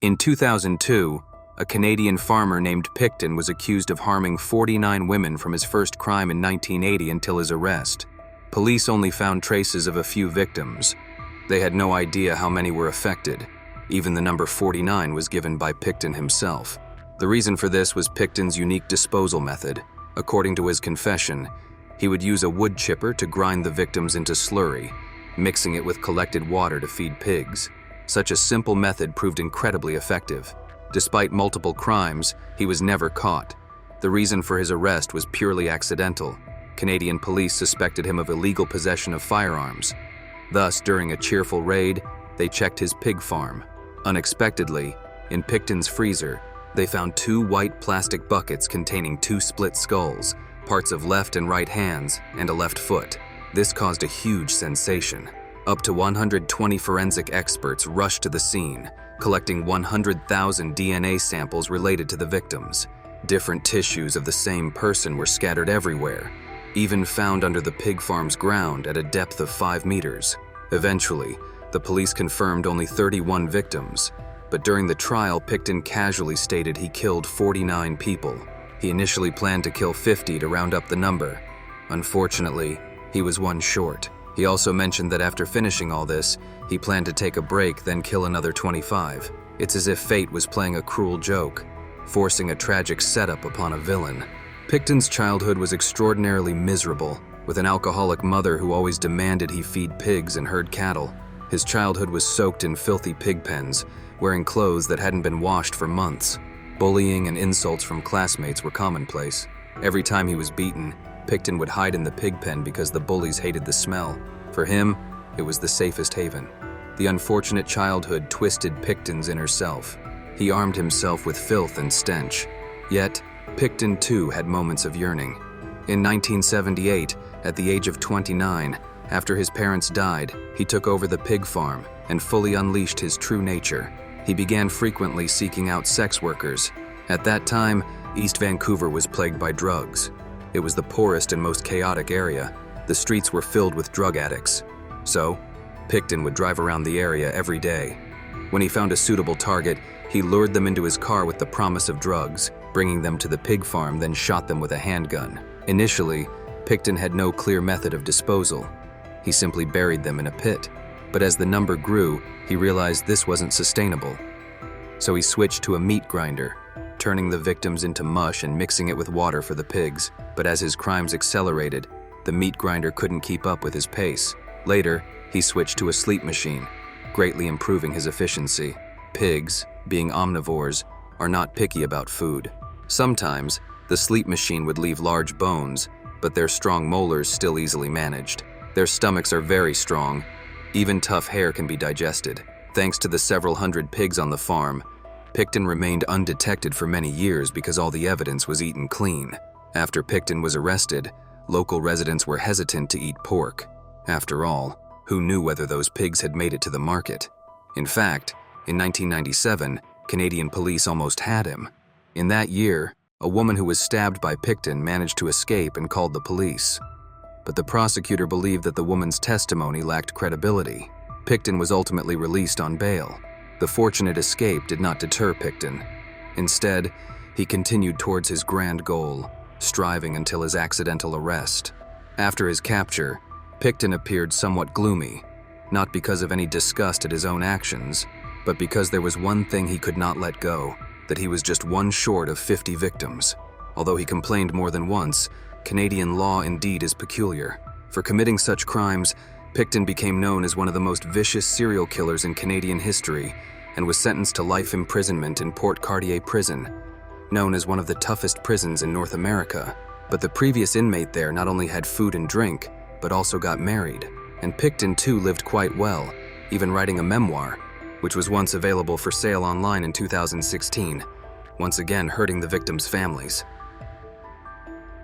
In 2002, a Canadian farmer named Pickton was accused of harming 49 women from his first crime in 1980 until his arrest. Police only found traces of a few victims. They had no idea how many were affected. Even the number 49 was given by Pickton himself. The reason for this was Pickton's unique disposal method. According to his confession, he would use a wood chipper to grind the victims into slurry, mixing it with collected water to feed pigs. Such a simple method proved incredibly effective. Despite multiple crimes, he was never caught. The reason for his arrest was purely accidental. Canadian police suspected him of illegal possession of firearms. Thus, during a cheerful raid, they checked his pig farm. Unexpectedly, in Pickton's freezer, they found 2 white plastic buckets containing 2 split skulls, parts of left and right hands, and a left foot. This caused a huge sensation. Up to 120 forensic experts rushed to the scene, collecting 100,000 DNA samples related to the victims. Different tissues of the same person were scattered everywhere, even found under the pig farm's ground at a depth of 5 meters. Eventually, the police confirmed only 31 victims, but during the trial, Pickton casually stated he killed 49 people. He initially planned to kill 50 to round up the number. Unfortunately, he was one short. He also mentioned that after finishing all this, he planned to take a break, then kill another 25. It's as if fate was playing a cruel joke, forcing a tragic setup upon a villain. Pickton's childhood was extraordinarily miserable, with an alcoholic mother who always demanded he feed pigs and herd cattle. His childhood was soaked in filthy pig pens, wearing clothes that hadn't been washed for months. Bullying and insults from classmates were commonplace. Every time he was beaten, Pickton would hide in the pig pen because the bullies hated the smell. For him, it was the safest haven. The unfortunate childhood twisted Pickton's inner self. He armed himself with filth and stench. Yet, Pickton too had moments of yearning. In 1978, at the age of 29, after his parents died, he took over the pig farm and fully unleashed his true nature. He began frequently seeking out sex workers. At that time, East Vancouver was plagued by drugs. It was the poorest and most chaotic area. The streets were filled with drug addicts. So, Pickton would drive around the area every day. When he found a suitable target, he lured them into his car with the promise of drugs, bringing them to the pig farm, then shot them with a handgun. Initially, Pickton had no clear method of disposal. He simply buried them in a pit. But as the number grew, he realized this wasn't sustainable. So he switched to a meat grinder, turning the victims into mush and mixing it with water for the pigs. But as his crimes accelerated, the meat grinder couldn't keep up with his pace. Later, he switched to a sleep machine, greatly improving his efficiency. Pigs, being omnivores, are not picky about food. Sometimes, the sleep machine would leave large bones, but their strong molars still easily managed. Their stomachs are very strong. Even tough hair can be digested. Thanks to the several hundred pigs on the farm, Pickton remained undetected for many years because all the evidence was eaten clean. After Pickton was arrested, local residents were hesitant to eat pork. After all, who knew whether those pigs had made it to the market? In fact, in 1997, Canadian police almost had him. In that year, a woman who was stabbed by Pickton managed to escape and called the police. But the prosecutor believed that the woman's testimony lacked credibility. Pickton was ultimately released on bail. The fortunate escape did not deter Pickton. Instead, he continued towards his grand goal, striving until his accidental arrest. After his capture, Pickton appeared somewhat gloomy, not because of any disgust at his own actions, but because there was one thing he could not let go, that he was just one short of 50 victims. Although he complained more than once, Canadian law indeed is peculiar. For committing such crimes, Pickton became known as one of the most vicious serial killers in Canadian history and was sentenced to life imprisonment in Port Cartier Prison, known as one of the toughest prisons in North America. But the previous inmate there not only had food and drink, but also got married. And Pickton too lived quite well, even writing a memoir, which was once available for sale online in 2016, once again hurting the victims' families.